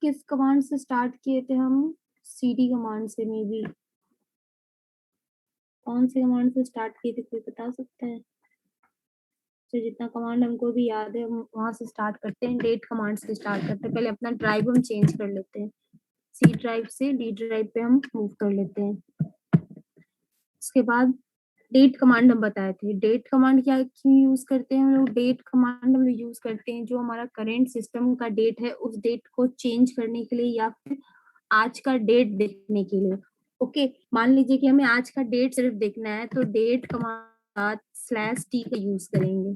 किस कमांड से स्टार्ट किए थे हम? सीडी कमांड से। मे बी कौन से कमांड से स्टार्ट किए थे, कोई बता सकता है? तो जितना कमांड हमको भी याद है हम वहां से स्टार्ट करते हैं, डेट कमांड से स्टार्ट करते हैं। पहले अपना ड्राइव हम चेंज कर लेते हैं, सी ड्राइव से डी ड्राइव पे हम मूव कर लेते हैं। उसके बाद डेट कमांड हम बताए थे। डेट कमांड क्या क्यों यूज करते हैं हम लोग? डेट कमांड हम लोग यूज करते हैं जो हमारा करंट सिस्टम का डेट है उस डेट को चेंज करने के लिए या फिर आज का डेट देखने के लिए। ओके, मान लीजिए कि हमें आज का डेट सिर्फ देखना है तो डेट कमांड स्लैश टी का यूज करेंगे,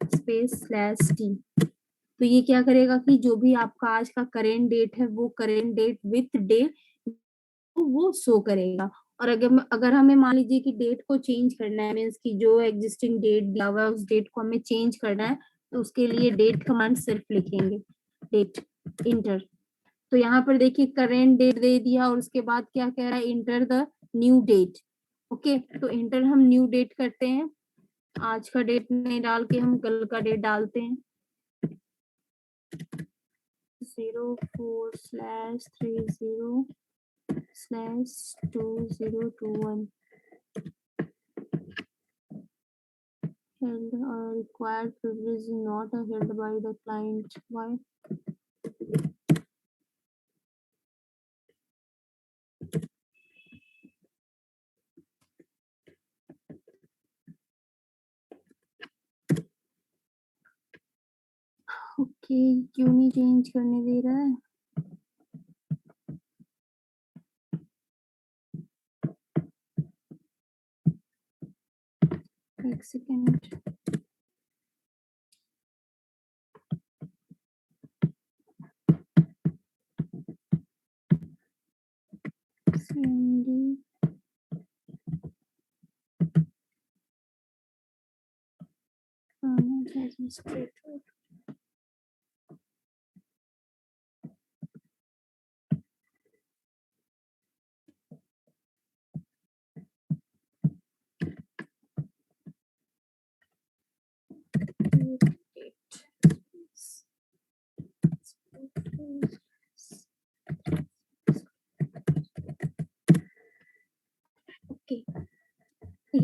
स्पेस स्लैश टी। तो ये क्या करेगा कि जो भी आपका आज का करेंट डेट है वो करेंट डेट विथ डे वो शो करेगा। और अगर हमें मान लीजिए कि डेट को चेंज करना है, मीन्स की जो एग्जिस्टिंग डेट दिया हुआ है उस डेट को हमें चेंज करना है, तो उसके लिए डेट कमांड सिर्फ लिखेंगे, डेट इंटर। तो यहाँ पर देखिए करेंट डेट दे दिया और उसके बाद क्या कह रहा है, enter the new date. Okay, तो इंटर हम न्यू डेट करते हैं, आज का डेट नहीं डाल के हम कल का डेट डालते हैं। 04/30/2021 held required privilege is not held by the client. Why? Okay, क्यों नहीं चेंज करने दे रहा है? एक सेकेंड। CMD administrator। ओके,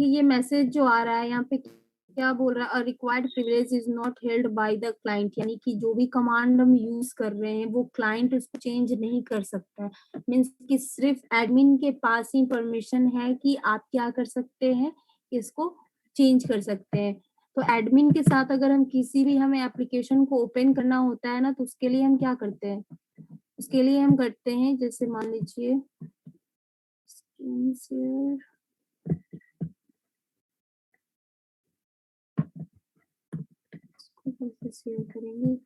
ये मैसेज जो आ रहा है यहाँ पे क्या बोल रहा है, required privilege is not held by the client, यानी कि जो भी कमांड हम यूज कर रहे हैं वो क्लाइंट उसको चेंज नहीं कर सकता है। मीन्स कि सिर्फ एडमिन के पास ही परमिशन है कि आप क्या कर सकते हैं, इसको चेंज कर सकते हैं। तो एडमिन के साथ अगर हम किसी भी हमें एप्लीकेशन को ओपन करना होता है ना, तो उसके लिए हम क्या करते हैं, उसके लिए हम करते हैं, जैसे मान लीजिए स्क्रीन शेयर, कैसे शेयर करेंगे,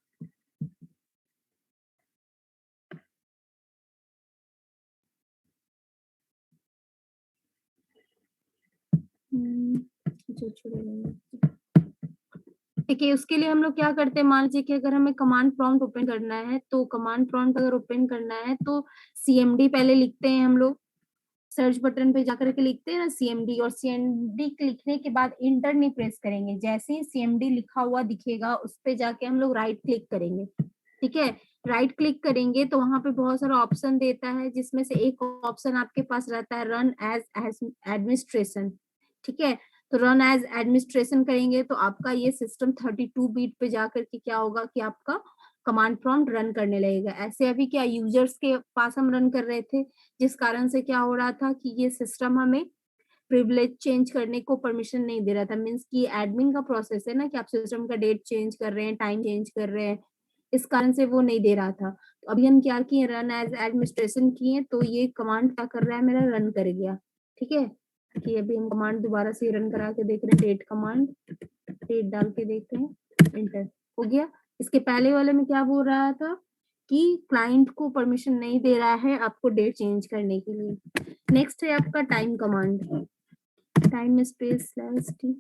जो छोड़ेंगे। देखिए उसके लिए हम लोग क्या करते हैं, मान लीजिए कि अगर हमें कमांड प्रॉम्प्ट ओपन करना है, तो कमांड प्रॉम्प्ट अगर ओपन करना है तो सीएमडी पहले लिखते हैं हम लोग, सर्च बटन पे जाकर के लिखते हैं ना सीएमडी, और सीएमडी लिखने के बाद इंटर नहीं प्रेस करेंगे। जैसे ही सीएमडी लिखा हुआ दिखेगा उस पे जाके हम लोग राइट क्लिक करेंगे। ठीक है, राइट क्लिक करेंगे तो वहां पे बहुत सारा ऑप्शन देता है, जिसमें से एक ऑप्शन आपके पास रहता है रन एज एडमिनिस्ट्रेशन। ठीक है, तो रन एज एडमिनिस्ट्रेशन करेंगे तो आपका ये सिस्टम 32 बीट पे जाकर के क्या होगा कि आपका कमांड प्रॉम्प्ट रन करने लगेगा। ऐसे अभी क्या यूजर्स के पास हम रन कर रहे थे, जिस कारण से क्या हो रहा था कि ये सिस्टम हमें प्रिविलेज चेंज करने को परमिशन नहीं दे रहा था। मीन्स कि एडमिन का प्रोसेस है ना कि आप सिस्टम का डेट चेंज कर रहे हैं, टाइम चेंज कर रहे हैं, इस कारण से वो नहीं दे रहा था। तो अभी हम क्या किए, रन एज एडमिनिस्ट्रेशन किए तो ये कमांड क्या कर रहा है, मेरा रन कर गया। ठीक है, कि अभी हम कमांड दोबारा से रन करा के देख रहे हैं, डेट कमांड, डेट डाल के देखते हैं, इंटर हो गया। इसके पहले वाले में क्या बोल रहा था कि क्लाइंट को परमिशन नहीं दे रहा है आपको डेट चेंज करने के लिए। नेक्स्ट है आपका time command, time space slash T,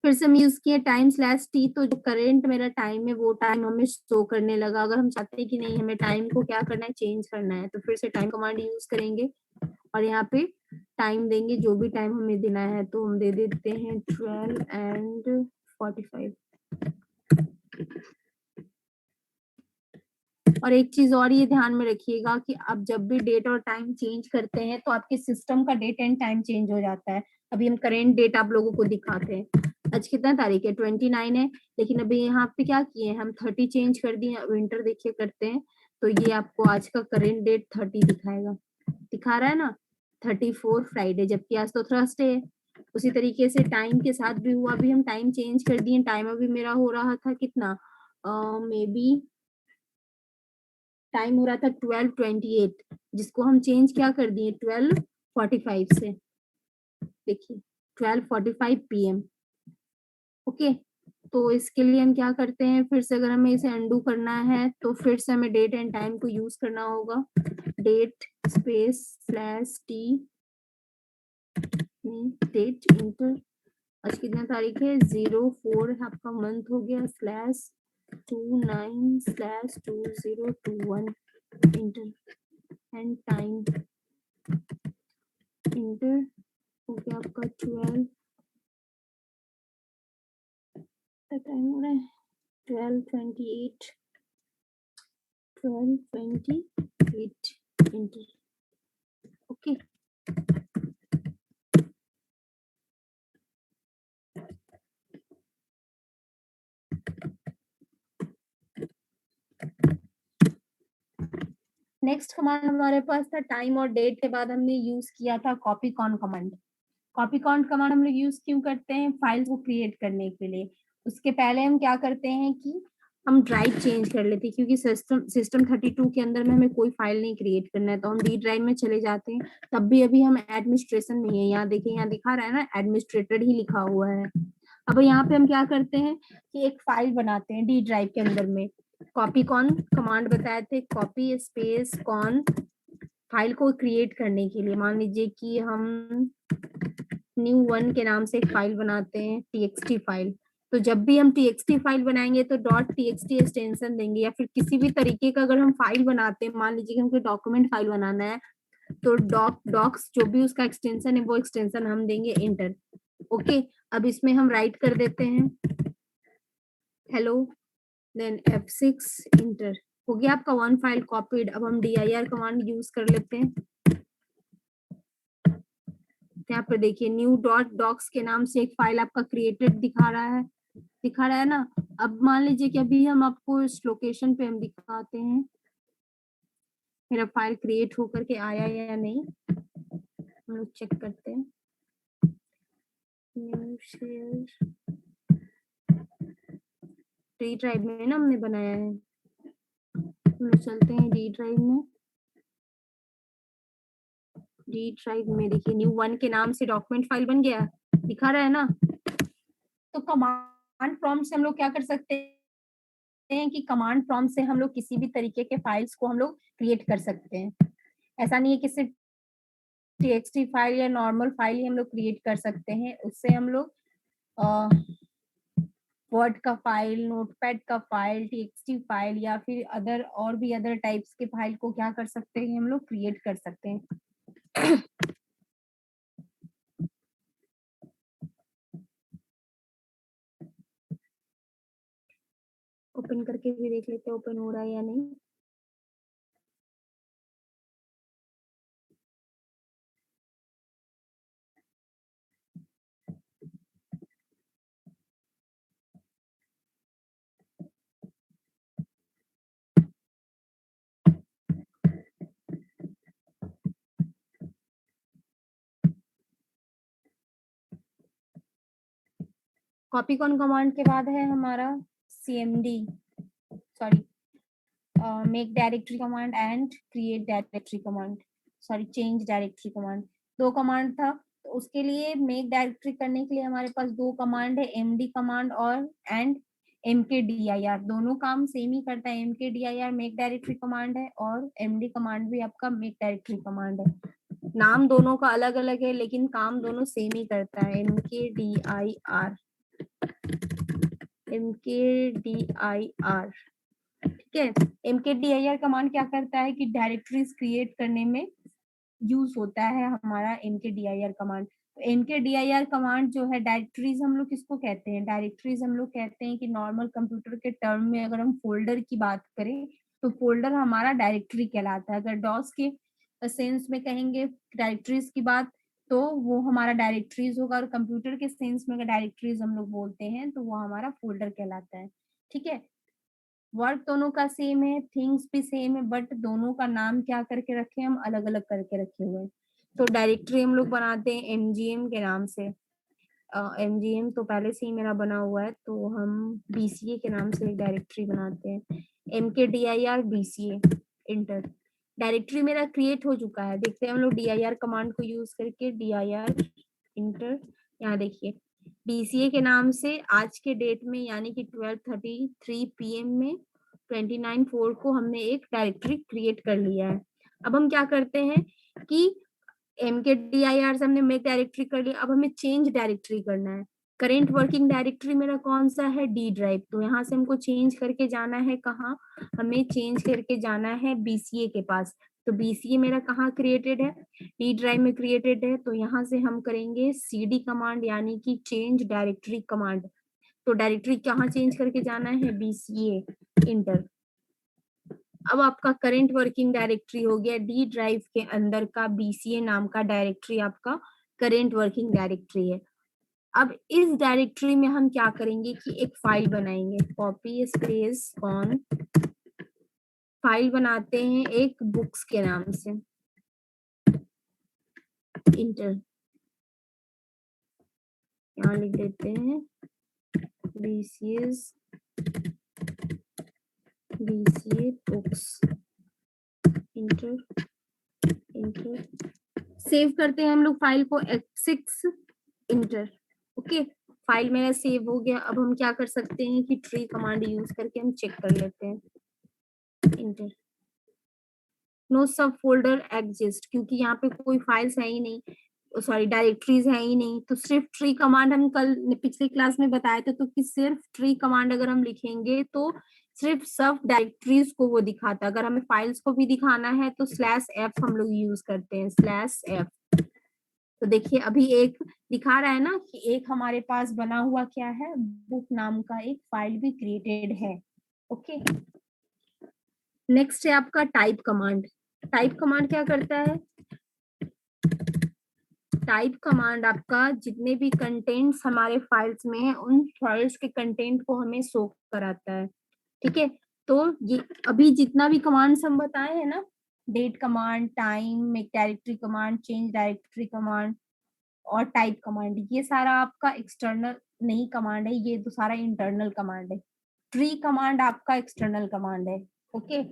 फिर से हम यूज किए टाइम स्लैश टी, तो जो करेंट मेरा टाइम है वो टाइम हमें शो करने लगा। अगर हम चाहते हैं कि नहीं हमें टाइम को क्या करना है, चेंज करना है, तो फिर से टाइम कमांड यूज करेंगे और यहाँ पे टाइम देंगे जो भी टाइम हमें देना है। तो हम दे देते हैं 12:45। और एक चीज और ये ध्यान में रखिएगा कि आप जब भी डेट और टाइम चेंज करते हैं तो आपके सिस्टम का डेट एंड टाइम चेंज हो जाता है। अभी हम करेंट डेट आप लोगों को दिखाते हैं। आज कितना तारीख है, 29 है, लेकिन अभी यहाँ पे क्या किए हम 30 चेंज कर दिए। विंटर देखिए करते हैं तो ये आपको आज का करेंट डेट 30 दिखाएगा, दिखा रहा है ना, 34 फ्राइडे, जबकि आज तो थर्सडे है। उसी तरीके से टाइम के साथ भी हुआ, अभी हम टाइम चेंज कर दिए। टाइम अभी मेरा हो रहा था कितना, मे बी टाइम हो रहा था 12:28, जिसको हम चेंज क्या कर दिए 12:45 से, देखिए 12:45 PM। ओके, तो इसके लिए हम क्या करते हैं, फिर से अगर हमें इसे अंडू करना है तो फिर से हमें डेट एंड टाइम को यूज करना होगा। Date space slash T, date enter, आज कितना तारीख है, 04 आपका मंथ हो गया, slash 29/2021 enter and time, enter हो गया आपका 12, टाइम हो रहा है 12:28, 12:28 इंटर। ओके, नेक्स्ट कमांड हमारे पास था टाइम और डेट के बाद हमने यूज किया था copy con command. Copy con command हम लोग यूज क्यों करते हैं, फाइल्स को क्रिएट करने के लिए। उसके पहले हम क्या करते हैं कि हम ड्राइव चेंज कर लेते हैं, क्योंकि सिस्टम 32 के अंदर में हमें कोई फाइल नहीं क्रिएट करना है, तो हम डी ड्राइव में चले जाते हैं। तब भी अभी हम एडमिनिस्ट्रेशन में ही है, यहाँ देखिए, यहाँ दिखा रहा है ना एडमिनिस्ट्रेटर ही लिखा हुआ है। अब यहाँ पे हम क्या करते हैं कि एक फाइल बनाते हैं डी ड्राइव के अंदर में। कॉपी कॉन कमांड बताए थे, कॉपी स्पेस कॉन, फाइल को क्रिएट करने के लिए। मान लीजिए कि हम न्यू वन के नाम से एक फाइल बनाते हैं, txt फाइल। तो जब भी हम txt फाइल बनाएंगे तो .txt एक्सटेंशन देंगे, या फिर किसी भी तरीके का अगर हम फाइल बनाते हैं, मान लीजिए कि हमको डॉक्यूमेंट फाइल बनाना है, तो डॉक्स जो भी उसका एक्सटेंशन है वो एक्सटेंशन हम देंगे इंटर। ओके, अब इसमें हम राइट कर देते हैं हेलो, देन F6 इंटर, हो गया आपका वन फाइल कॉपीड। अब हम dir कमांड यूज कर लेते हैं। यहाँ पर देखिए न्यू डॉट डॉक्स के नाम से एक फाइल आपका क्रिएटेड दिखा रहा है ना। अब मान लीजिए कि अभी हम आपको इस लोकेशन पे हम दिखाते हैं मेरा फाइल क्रिएट होकर के आया या नहीं, हम लोग चेक करते हैं। न्यू शेयर डी ड्राइव में ना हमने बनाया है, हम लोग चलते हैं डी ड्राइव में। डी ड्राइव में देखिए न्यू वन के नाम से डॉक्यूमेंट फाइल बन गया, दिखा रहा है ना। तो कमांड प्रॉम्प्ट से हम लोग क्या कर सकते हैं कि कमांड प्रॉम्प्ट से हम लोग किसी भी तरीके के फाइल्स को हम लोग क्रिएट कर सकते हैं। ऐसा नहीं है कि सिर्फ txt फाइल या नॉर्मल फाइल ही हम लोग क्रिएट कर सकते हैं, उससे हम लोग वर्ड का फाइल, नोटपैड का फाइल, txt फाइल या फिर अदर और भी अदर टाइप्स के फाइल को क्या कर सकते हैं, हम लोग क्रिएट कर सकते हैं। ओपन करके भी देख लेते हैं ओपन हो रहा है या नहीं। कॉपी कॉन कमांड के बाद है हमारा cmd, sorry make directory command and create directory command, sorry change directory command. दो कमांड था, तो उसके लिए मेक डायरेक्टरी करने के लिए हमारे पास दो कमांड है, md कमांड और एंड mkdir। दोनों काम सेम ही करता है, mkdir मेक डायरेक्टरी कमांड है और md कमांड भी आपका मेक डायरेक्टरी कमांड है। नाम दोनों का अलग अलग है लेकिन काम दोनों सेम ही करता है, mkdir, mkdir। ठीक है, mkdir कमांड क्या करता है कि डायरेक्टरीज क्रिएट करने में यूज होता है हमारा mkdir कमांड। तो mkdir कमांड जो है, डायरेक्टरीज हम लोग किसको कहते हैं, डायरेक्टरीज हम लोग कहते हैं कि नॉर्मल कंप्यूटर के टर्म में अगर हम फोल्डर की बात करें तो फोल्डर हमारा डायरेक्टरी कहलाता है। अगर डॉस के सेंस में कहेंगे डायरेक्टरीज की बात, तो वो हमारा डायरेक्टरीज होगा, और कंप्यूटर के सेंस में अगर डायरेक्टरीज हम लोग बोलते हैं तो वो हमारा फोल्डर कहलाता है। ठीक है, वर्क दोनों का सेम है, थिंग्स भी सेम है, बट दोनों का नाम क्या करके रखे हम, अलग अलग करके रखे हुए हैं। तो डायरेक्टरी हम लोग बनाते हैं एमजीएम के नाम से। एमजीएम तो पहले से ही मेरा बना हुआ है, तो हम बीसीए के नाम से एक डायरेक्टरी बनाते हैं, MKDIR BCA इंटर। डायरेक्टरी मेरा क्रिएट हो चुका है, देखते हैं हम लोग DIR कमांड को यूज करके, DIR इंटर। यहाँ देखिए BCA के नाम से आज के डेट में यानी कि 12:33 PM में 29/4 को हमने एक डायरेक्टरी क्रिएट कर लिया है। अब हम क्या करते हैं कि MKDIR से हमने मेक डायरेक्टरी कर लिया, अब हमें चेंज डायरेक्टरी करना है। करेंट वर्किंग डायरेक्टरी मेरा कौन सा है, D ड्राइव, तो यहाँ से हमको चेंज करके जाना है कहाँ, हमें चेंज करके जाना है BCA के पास। तो BCA मेरा कहाँ क्रिएटेड है, D ड्राइव में क्रिएटेड है, तो यहाँ से हम करेंगे CD कमांड यानी कि चेंज डायरेक्टरी कमांड। तो डायरेक्टरी कहाँ चेंज करके जाना है, BCA इंटर। अब आपका करंट वर्किंग डायरेक्टरी हो गया डी ड्राइव के अंदर का BCA नाम का डायरेक्टरी आपका करंट वर्किंग डायरेक्टरी है। अब इस डायरेक्टरी में हम क्या करेंगे कि एक फाइल बनाएंगे, कॉपी स्पेस ऑन, फाइल बनाते हैं एक बुक्स के नाम से, इंटर। यहाँ लिख देते हैं BCA books, inter inter. Save करते हैं हम लोग फाइल को F6, इंटर। ओके, फाइल मेरा सेव हो गया। अब हम क्या कर सकते हैं कि ट्री कमांड यूज करके हम चेक कर लेते हैं, इंटर। नो सब फोल्डर एग्जिस्ट, क्योंकि यहाँ पे कोई फाइल्स है ही नहीं, सॉरी डायरेक्टरीज है ही नहीं, तो सिर्फ ट्री कमांड हम कल पिछले क्लास में बताए थे, तो कि सिर्फ ट्री कमांड अगर हम लिखेंगे तो सिर्फ सब डायरेक्टरीज को वो दिखाता है। अगर हमें फाइल्स को भी दिखाना है तो /F हम लोग यूज करते हैं, /F। तो देखिए अभी एक दिखा रहा है ना कि एक हमारे पास बना हुआ क्या है, बुक नाम का एक फाइल भी क्रिएटेड है। ओके, नेक्स्ट है आपका टाइप कमांड। टाइप कमांड क्या करता है, टाइप कमांड आपका जितने भी कंटेंट्स हमारे फाइल्स में है उन फाइल्स के कंटेंट को हमें शो कराता है। ठीक है, तो ये अभी जितना भी कमांड्स हम बताए हैं ना, date command, time, make directory command, change directory command और टाइप कमांड, ये सारा आपका एक्सटर्नल नहीं कमांड है, ये तो सारा इंटरनल कमांड है। ट्री कमांड आपका एक्सटर्नल कमांड है। ओके,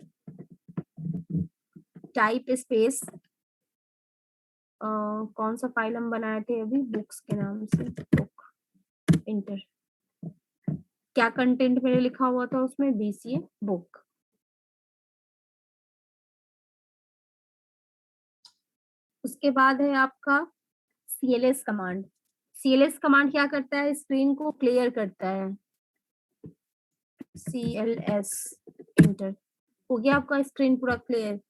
टाइप स्पेस कौन सा फाइल हम बनाए थे अभी, बुक्स के नाम से, बुक, इंटर। क्या कंटेंट मेरे लिखा हुआ था उसमें, BCA बुक। उसके बाद है आपका CLS कमांड। CLS कमांड क्या करता है, स्क्रीन को क्लियर करता है, CLS, इंटर। हो गया आपका स्क्रीन पूरा क्लियर।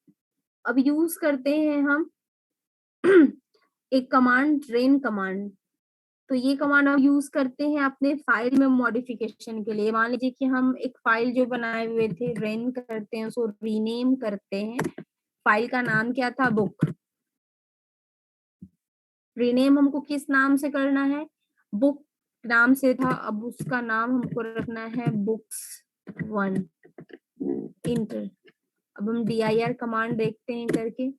अब यूज करते हैं हम एक कमांड, रेन कमांड। तो ये कमांड हम यूज करते हैं अपने फाइल में मॉडिफिकेशन के लिए। मान लीजिए कि हम एक फाइल जो बनाए हुए थे, रेन करते हैं, उसको रीनेम करते हैं। फाइल का नाम क्या था, बुक। रीनेम हमको किस नाम से करना है, बुक नाम से था, अब उसका नाम हमको रखना है books1, इंटर। अब हम dir कमांड देखते हैं करके,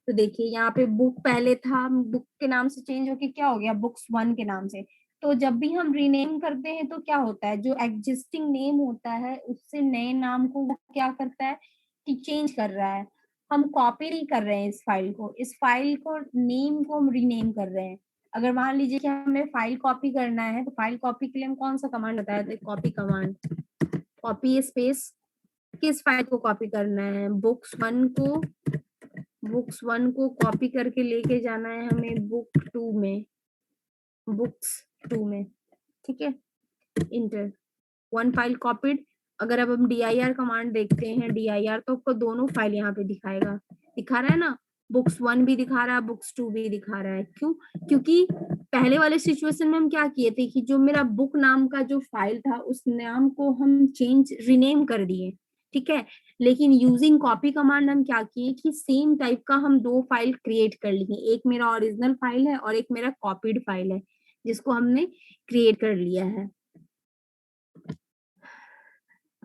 तो देखिए यहाँ पे बुक पहले था, बुक के नाम से चेंज होके क्या हो गया, books1 के नाम से। तो जब भी हम रीनेम करते हैं तो क्या होता है, जो एग्जिस्टिंग नेम होता है उससे नए नाम को वो क्या करता है कि चेंज कर रहा है। हम कॉपी नहीं कर रहे हैं इस फाइल को, इस फाइल को नेम को हम रीनेम कर रहे हैं। अगर मान लीजिए कि हमें फाइल कॉपी करना है, तो फाइल कॉपी के लिए हम कौन सा कमांड बताया था, कॉपी कमांड। कॉपी स्पेस, किस फाइल को कॉपी करना है, बुक्स 1 को कॉपी करके लेके जाना है हमें बुक्स 2 में। ठीक है, इंटर। 1 file copied. अगर अब हम dir कमांड देखते हैं, dir तो आपको दोनों फाइल यहाँ पे दिखाएगा, दिखा रहा है ना, बुक्स 1 भी दिखा रहा है, बुक्स 2 भी दिखा रहा है। क्यों, क्योंकि पहले वाले सिचुएशन में हम क्या किए थे कि जो मेरा बुक नाम का जो फाइल था उस नाम को हम चेंज रीनेम कर दिए, ठीक है। लेकिन यूजिंग कॉपी कमांड हम क्या किए कि सेम टाइप का हम दो फाइल क्रिएट कर लिए, एक मेरा ओरिजिनल फाइल है और एक मेरा कॉपीड फाइल है जिसको हमने क्रिएट कर लिया है।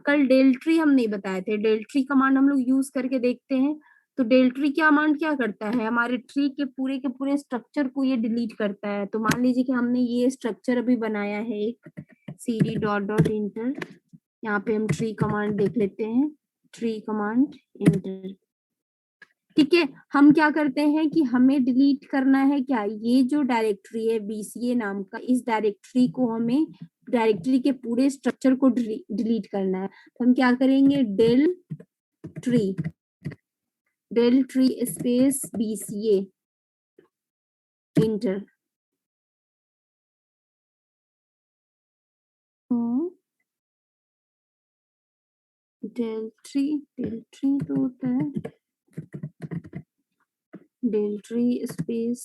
कल डेल ट्री हम नहीं बताए थे, डेल ट्री कमांड हम लोग यूज करके देखते हैं। तो डेल ट्री कमांड क्या करता है, हमारे ट्री के पूरे स्ट्रक्चर को ये डिलीट करता है। तो मान लीजिए कि हमने ये स्ट्रक्चर अभी बनाया है एक cd डॉट डॉट इंटर, यहाँ पे हम ट्री कमांड देख लेते हैं, ट्री कमांड इंटर। ठीक है, हम क्या करते हैं कि हमें डिलीट करना है क्या, ये जो डायरेक्टरी है BCA नाम का, इस डायरेक्टरी को हमें डायरेक्टरी के पूरे स्ट्रक्चर को डिलीट करना है। तो हम क्या करेंगे, del tree space BCA enter. Del tree तो होता है del tree space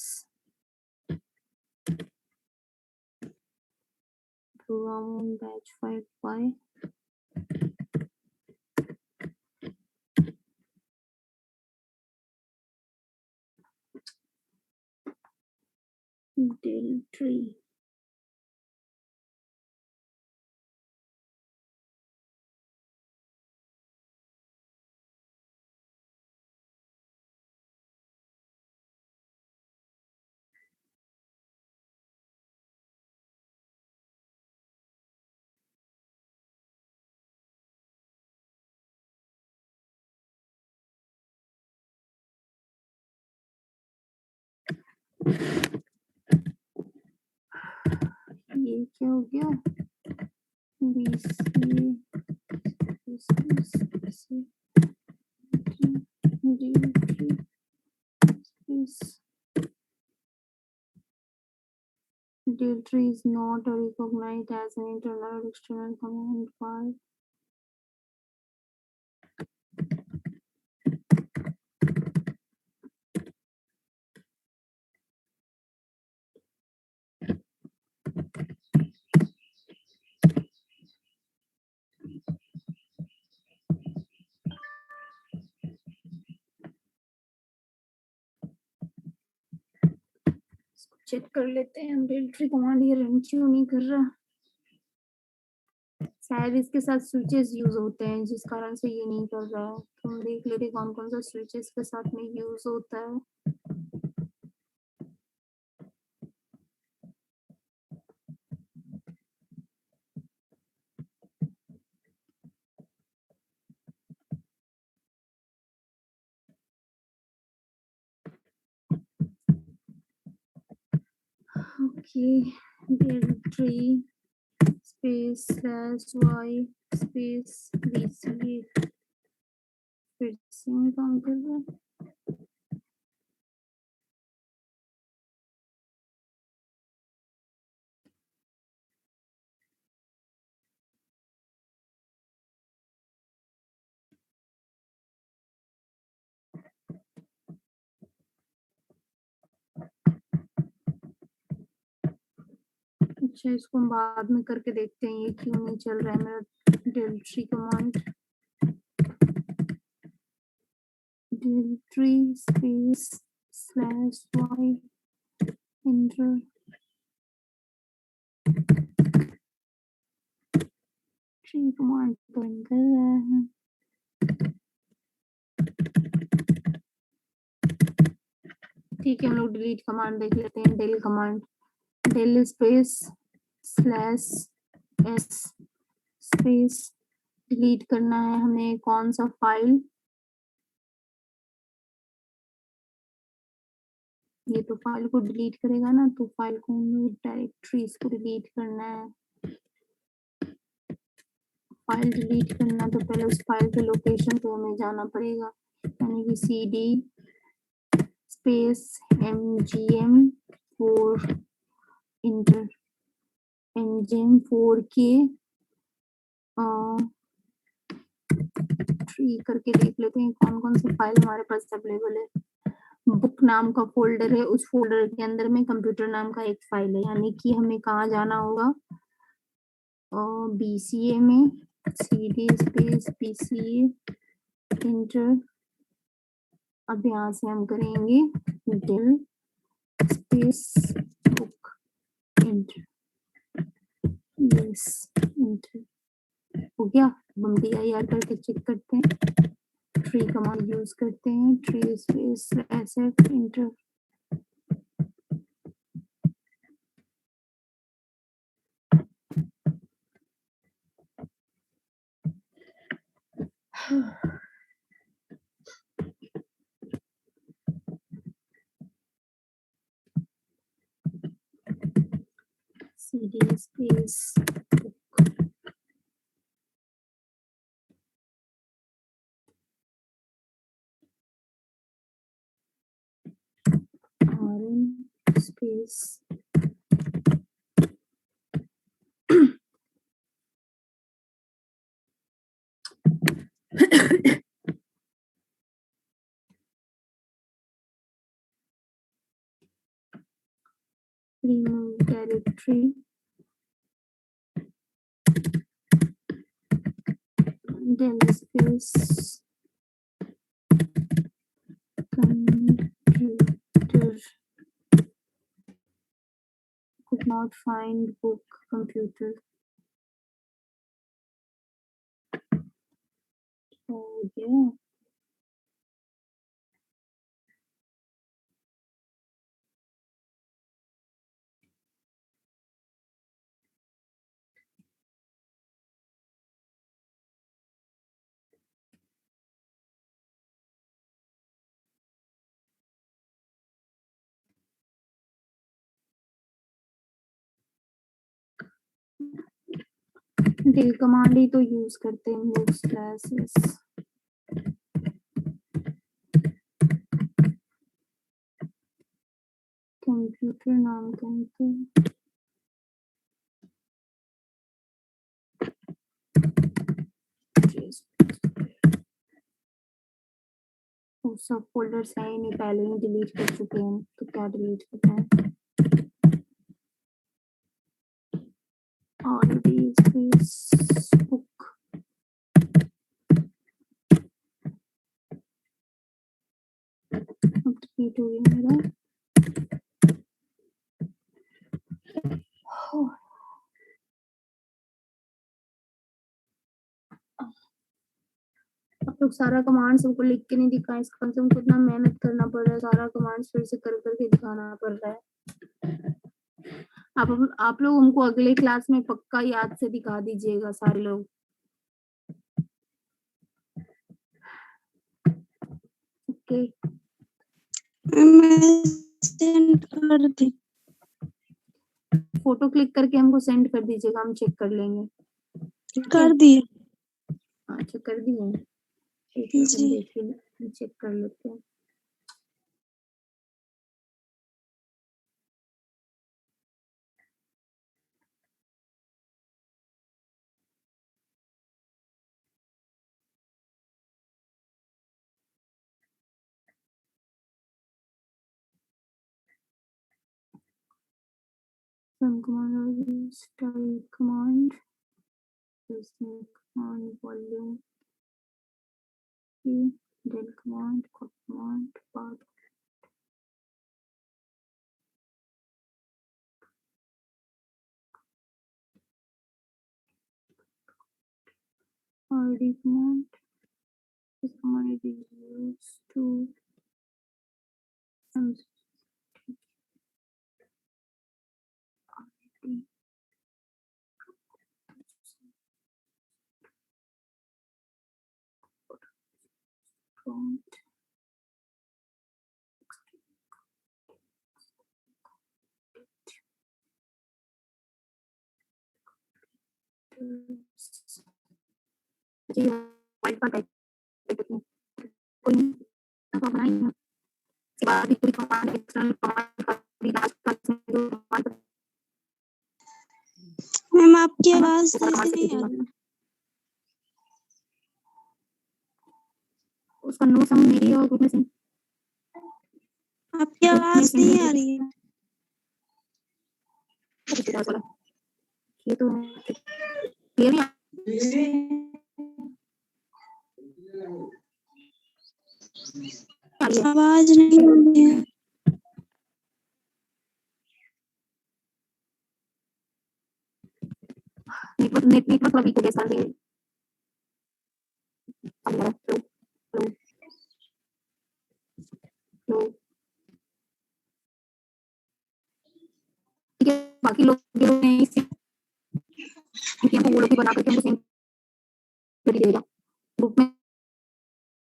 program batch 5 by del tree. ये क्या हो गया, BCA Deal tree is not recognized as an internal or external command file. Check कर लेते हैं हम डेल ट्री कमांड ये रन क्यों नहीं कर रहा। शायद इसके साथ स्विचेस यूज होते हैं जिस कारण से ये नहीं कर रहा है। तो हम देख लेते हैं कौन कौन सा स्विचेस के साथ में यूज होता है। Okay, del tree space /y space BCA फिर से काम कर रहा है। अच्छा, इसको हम बाद में करके देखते हैं ये क्यों नहीं चल रहा है मेरा del tree command. Del tree space /y enter tree command बंद कर रहा है। ठीक है, हम लोग डिलीट कमांड देख लेते हैं। Del command, del space /s space delete करना है हमें कौन सा फाइल, ये तो फाइल को डिलीट करेगा ना, तो फाइल को डायरेक्टरीज को डिलीट करना है। फाइल डिलीट करना तो पहले उस फाइल के लोकेशन पे हमें जाना पड़ेगा, यानी कि CD space MGM4 inter MGM4 के ट्री करके देख लेते हैं कौन कौन से फाइल हमारे पास अवेलेबल है। बुक नाम का फोल्डर है, उस फोल्डर के अंदर में कंप्यूटर नाम का एक फाइल है, यानी कि हमें कहाँ जाना होगा, BCA में CD स्पेस PC इंटर, अब यहाँ से हम करेंगे del space book enter, yes enter हो गया। अब हम dir करके चेक करते हैं, ट्री कमांड यूज करते हैं, tree space asset inter, CD space rm space remove directory del space computer, could not find book computer, हो गया। del कमांड ही तो यूज करते हैं हम लोग, स्लैश एस कंप्यूटर नाम का तो सब फोल्डर्स हैं नहीं, पहले ही डिलीट कर चुके हैं, तो क्या डिलीट करना है। और बुक अब डिलीट हो गया मेरा। आप लोग सारा कमांड सबको लिख के नहीं दिखाएं, इसका मतलब हमको इतना मेहनत करना पड़ रहा है, सारा कमांड फिर से कर करके दिखाना पड़ रहा है। आप लोग हमको अगले क्लास में पक्का याद से दिखा दीजिएगा सारे लोग। ओके कर दी, फोटो क्लिक करके हमको सेंड कर दीजिएगा, हम चेक कर लेंगे। कर दिए अच्छा कर दिए, जी। देखिए चेक कर लेते हैं। command style command command volume del command command path id command, this command is used to prompt जी वाइट पर टाइप करते हैं, कोई नहीं तो बनाएंगे इसके बाद भी पूरी कमांड एक्सटर्नल कमांड का भी लास्ट क्लास में जो कमांड मैम आपकी आवाज सही से नहीं आ रही, उसका नो सम मेरी और ग्रुप में से आपकी आवाज नहीं आ रही है। ये तो क्लियर है। आवाज नहीं आ रही है। नेटवर्क अभी को कैसा है? ठीक है, बाकी लोग जो हैं इस वो लोग भी बना करके हमको सेंड कर दीजिएगा ग्रुप में,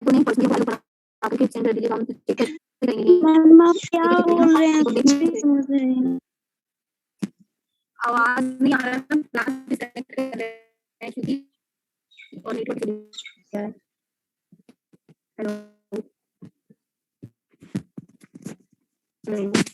तो नहीं पर्सनली फॉलो बना करके सेंड कर दीजिएगा, हम चेक करेंगे। मैम आप क्या बोल रहे हैं, कुछ नहीं समझ रहे हैं। आवाज नहीं आ रहा है, क्लास डिस्कनेक्ट कर रहे हैं क्योंकि और नेटवर्क है। Hello hello